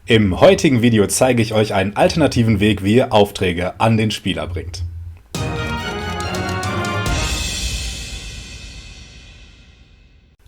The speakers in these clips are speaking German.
Im heutigen Video zeige ich euch einen alternativen Weg, wie ihr Aufträge an den Spieler bringt.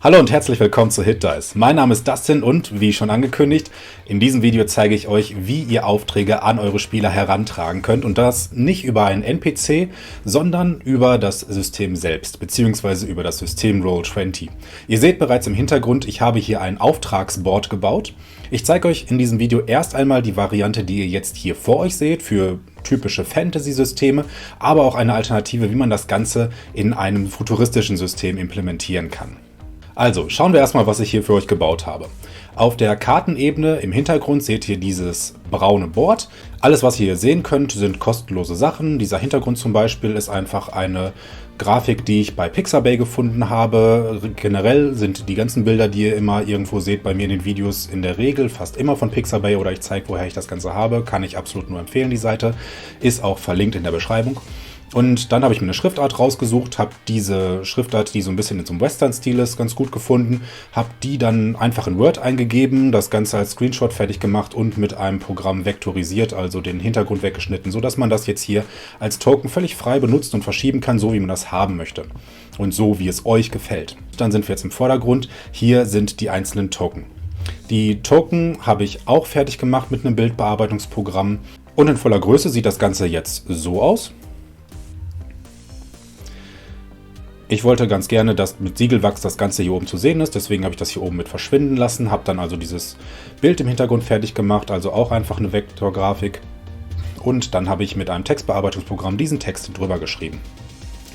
Hallo und herzlich willkommen zu HitDice. Mein Name ist Dustin und, wie schon angekündigt, in diesem Video zeige ich euch, wie ihr Aufträge an eure Spieler herantragen könnt und das nicht über einen NPC, sondern über das System selbst, beziehungsweise über das System Roll20. Ihr seht bereits im Hintergrund, ich habe hier ein Auftragsboard gebaut. Ich zeige euch in diesem Video erst einmal die Variante, die ihr jetzt hier vor euch seht, für typische Fantasy-Systeme, aber auch eine Alternative, wie man das Ganze in einem futuristischen System implementieren kann. Also, schauen wir erstmal, was ich hier für euch gebaut habe. Auf der Kartenebene im Hintergrund seht ihr dieses braune Board. Alles, was ihr hier sehen könnt, sind kostenlose Sachen. Dieser Hintergrund zum Beispiel ist einfach eine Grafik, die ich bei Pixabay gefunden habe. Generell sind die ganzen Bilder, die ihr immer irgendwo seht bei mir in den Videos, in der Regel fast immer von Pixabay oder ich zeige, woher ich das Ganze habe. Kann ich absolut nur empfehlen, die Seite. Ist auch verlinkt in der Beschreibung. Und dann habe ich mir eine Schriftart rausgesucht, habe diese Schriftart, die so ein bisschen in so einem Western-Stil ist, ganz gut gefunden, habe die dann einfach in Word eingegeben, das Ganze als Screenshot fertig gemacht und mit einem Programm vektorisiert, also den Hintergrund weggeschnitten, sodass man das jetzt hier als Token völlig frei benutzt und verschieben kann, so wie man das haben möchte und so wie es euch gefällt. Dann sind wir jetzt im Vordergrund, hier sind die einzelnen Token. Die Token habe ich auch fertig gemacht mit einem Bildbearbeitungsprogramm und in voller Größe sieht das Ganze jetzt so aus. Ich wollte ganz gerne, dass mit Siegelwachs das Ganze hier oben zu sehen ist, deswegen habe ich das hier oben mit verschwinden lassen, habe dann also dieses Bild im Hintergrund fertig gemacht, also auch einfach eine Vektorgrafik. Und dann habe ich mit einem Textbearbeitungsprogramm diesen Text drüber geschrieben.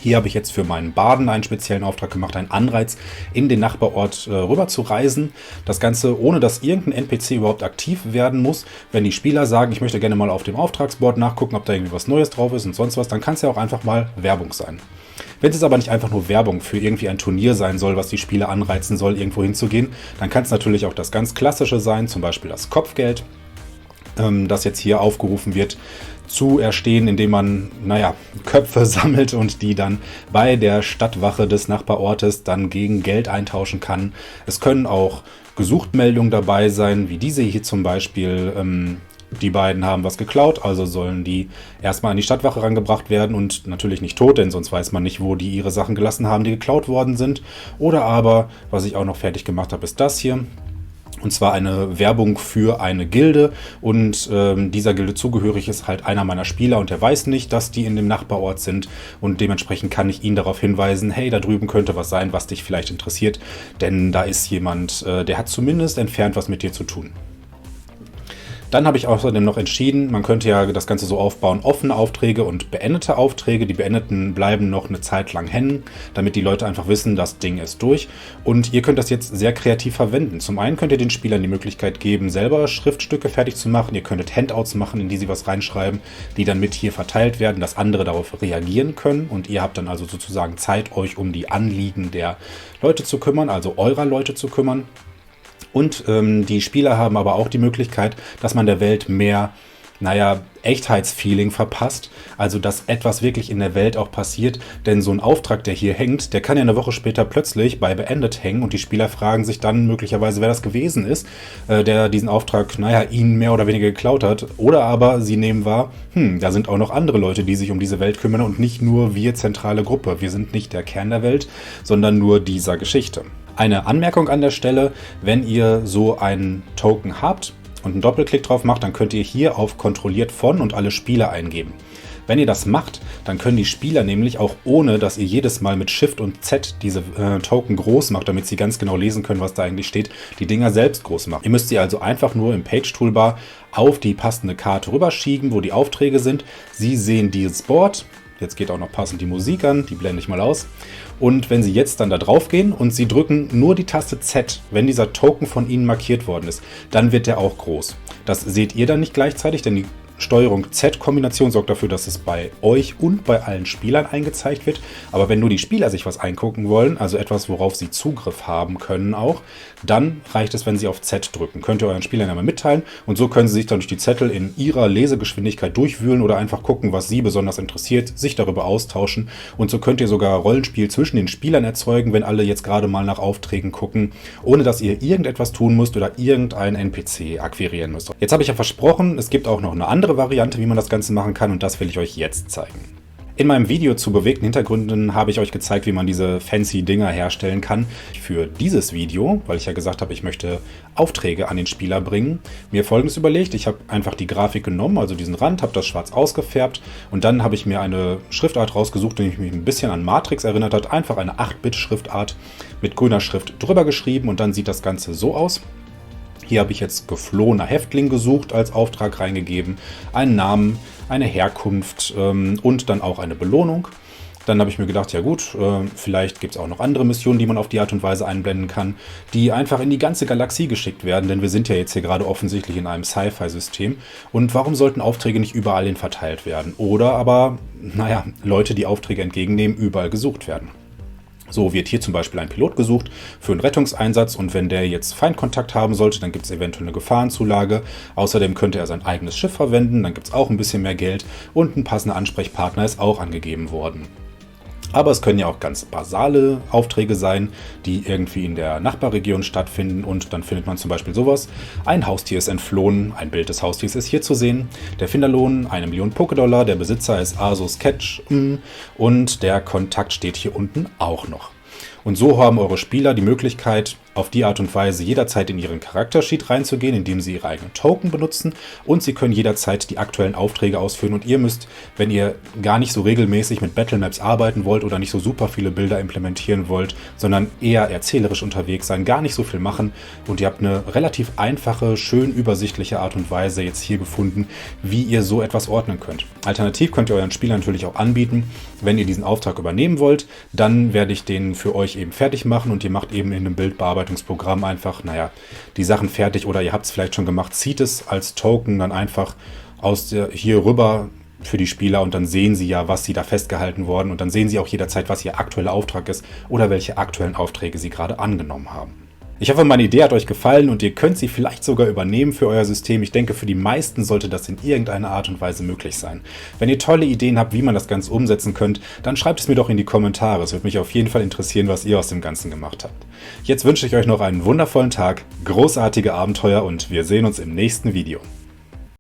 Hier habe ich jetzt für meinen Baden einen speziellen Auftrag gemacht, einen Anreiz, in den Nachbarort rüber zu reisen. Das Ganze, ohne dass irgendein NPC überhaupt aktiv werden muss. Wenn die Spieler sagen, ich möchte gerne mal auf dem Auftragsboard nachgucken, ob da irgendwie was Neues drauf ist und sonst was, dann kann es ja auch einfach mal Werbung sein. Wenn es aber nicht einfach nur Werbung für irgendwie ein Turnier sein soll, was die Spieler anreizen soll, irgendwo hinzugehen, dann kann es natürlich auch das ganz Klassische sein, zum Beispiel das Kopfgeld, das jetzt hier aufgerufen wird, zu erstehen, indem man, Köpfe sammelt und die dann bei der Stadtwache des Nachbarortes dann gegen Geld eintauschen kann. Es können auch Gesuchtmeldungen dabei sein, wie diese hier zum Beispiel. Die beiden haben was geklaut, also sollen die erstmal an die Stadtwache rangebracht werden und natürlich nicht tot, denn sonst weiß man nicht, wo die ihre Sachen gelassen haben, die geklaut worden sind. Oder aber, was ich auch noch fertig gemacht habe, ist das hier. Und zwar eine Werbung für eine Gilde und dieser Gilde zugehörig ist halt einer meiner Spieler und der weiß nicht, dass die in dem Nachbarort sind und dementsprechend kann ich ihn darauf hinweisen, hey, da drüben könnte was sein, was dich vielleicht interessiert, denn da ist jemand, der hat zumindest entfernt was mit dir zu tun. Dann habe ich außerdem noch entschieden, man könnte ja das Ganze so aufbauen, offene Aufträge und beendete Aufträge. Die beendeten bleiben noch eine Zeit lang hängen, damit die Leute einfach wissen, das Ding ist durch. Und ihr könnt das jetzt sehr kreativ verwenden. Zum einen könnt ihr den Spielern die Möglichkeit geben, selber Schriftstücke fertig zu machen. Ihr könntet Handouts machen, in die sie was reinschreiben, die dann mit hier verteilt werden, dass andere darauf reagieren können. Und ihr habt dann also sozusagen Zeit, euch um die Anliegen der Leute zu kümmern, also eurer Leute zu kümmern. Und die Spieler haben aber auch die Möglichkeit, dass man der Welt mehr, Echtheitsfeeling verpasst. Also, dass etwas wirklich in der Welt auch passiert. Denn so ein Auftrag, der hier hängt, der kann ja eine Woche später plötzlich bei beendet hängen. Und die Spieler fragen sich dann möglicherweise, wer das gewesen ist, der diesen Auftrag, ihnen mehr oder weniger geklaut hat. Oder aber sie nehmen wahr, da sind auch noch andere Leute, die sich um diese Welt kümmern und nicht nur wir zentrale Gruppe. Wir sind nicht der Kern der Welt, sondern nur dieser Geschichte. Eine Anmerkung an der Stelle, wenn ihr so einen Token habt und einen Doppelklick drauf macht, dann könnt ihr hier auf kontrolliert von und alle Spieler eingeben. Wenn ihr das macht, dann können die Spieler nämlich auch ohne, dass ihr jedes Mal mit Shift und Z diese Token groß macht, damit sie ganz genau lesen können, was da eigentlich steht, die Dinger selbst groß machen. Ihr müsst sie also einfach nur im Page-Toolbar auf die passende Karte rüberschieben, wo die Aufträge sind. Sie sehen dieses Board. Jetzt geht auch noch passend die Musik an, die blende ich mal aus. Und wenn Sie jetzt dann da drauf gehen und Sie drücken nur die Taste Z, wenn dieser Token von Ihnen markiert worden ist, dann wird der auch groß. Das seht ihr dann nicht gleichzeitig, denn die Steuerung-Z-Kombination sorgt dafür, dass es bei euch und bei allen Spielern eingezeigt wird. Aber wenn nur die Spieler sich was eingucken wollen, also etwas, worauf sie Zugriff haben können auch, dann reicht es, wenn sie auf Z drücken. Könnt ihr euren Spielern einmal mitteilen und so können sie sich dann durch die Zettel in ihrer Lesegeschwindigkeit durchwühlen oder einfach gucken, was sie besonders interessiert, sich darüber austauschen. Und so könnt ihr sogar Rollenspiel zwischen den Spielern erzeugen, wenn alle jetzt gerade mal nach Aufträgen gucken, ohne dass ihr irgendetwas tun müsst oder irgendeinen NPC akquirieren müsst. Jetzt habe ich ja versprochen, es gibt auch noch eine andere Variante, wie man das Ganze machen kann und das will ich euch jetzt zeigen. In meinem Video zu bewegten Hintergründen habe ich euch gezeigt, wie man diese fancy Dinger herstellen kann. Für dieses Video, weil ich ja gesagt habe, ich möchte Aufträge an den Spieler bringen, mir Folgendes überlegt. Ich habe einfach die Grafik genommen, also diesen Rand, habe das schwarz ausgefärbt und dann habe ich mir eine Schriftart rausgesucht, die mich ein bisschen an Matrix erinnert hat. Einfach eine 8-Bit-Schriftart mit grüner Schrift drüber geschrieben und dann sieht das Ganze so aus. Hier habe ich jetzt geflohener Häftling gesucht, als Auftrag reingegeben, einen Namen, eine Herkunft und dann auch eine Belohnung. Dann habe ich mir gedacht, ja gut, vielleicht gibt es auch noch andere Missionen, die man auf die Art und Weise einblenden kann, die einfach in die ganze Galaxie geschickt werden, denn wir sind ja jetzt hier gerade offensichtlich in einem Sci-Fi-System. Und warum sollten Aufträge nicht überall hin verteilt werden? Oder aber, naja, Leute, die Aufträge entgegennehmen, überall gesucht werden. So wird hier zum Beispiel ein Pilot gesucht für einen Rettungseinsatz und wenn der jetzt Feindkontakt haben sollte, dann gibt es eventuell eine Gefahrenzulage. Außerdem könnte er sein eigenes Schiff verwenden, dann gibt es auch ein bisschen mehr Geld und ein passender Ansprechpartner ist auch angegeben worden. Aber es können ja auch ganz basale Aufträge sein, die irgendwie in der Nachbarregion stattfinden und dann findet man zum Beispiel sowas. Ein Haustier ist entflohen, ein Bild des Haustiers ist hier zu sehen. Der Finderlohn 1 Million Pokédollar, der Besitzer ist Asus Catch und der Kontakt steht hier unten auch noch. Und so haben eure Spieler die Möglichkeit, auf die Art und Weise jederzeit in ihren Charaktersheet reinzugehen, indem sie ihre eigenen Token benutzen und sie können jederzeit die aktuellen Aufträge ausführen und ihr müsst, wenn ihr gar nicht so regelmäßig mit Battlemaps arbeiten wollt oder nicht so super viele Bilder implementieren wollt, sondern eher erzählerisch unterwegs sein, gar nicht so viel machen und ihr habt eine relativ einfache, schön übersichtliche Art und Weise jetzt hier gefunden, wie ihr so etwas ordnen könnt. Alternativ könnt ihr euren Spielern natürlich auch anbieten, wenn ihr diesen Auftrag übernehmen wollt, dann werde ich den für euch eben fertig machen und ihr macht eben in einem Bildbearbeitungsprogramm einfach, naja, die Sachen fertig oder ihr habt es vielleicht schon gemacht, zieht es als Token dann einfach hier rüber für die Spieler und dann sehen sie ja, was sie da festgehalten worden und dann sehen sie auch jederzeit, was ihr aktueller Auftrag ist oder welche aktuellen Aufträge sie gerade angenommen haben. Ich hoffe, meine Idee hat euch gefallen und ihr könnt sie vielleicht sogar übernehmen für euer System. Ich denke, für die meisten sollte das in irgendeiner Art und Weise möglich sein. Wenn ihr tolle Ideen habt, wie man das Ganze umsetzen könnt, dann schreibt es mir doch in die Kommentare. Es würde mich auf jeden Fall interessieren, was ihr aus dem Ganzen gemacht habt. Jetzt wünsche ich euch noch einen wundervollen Tag, großartige Abenteuer und wir sehen uns im nächsten Video.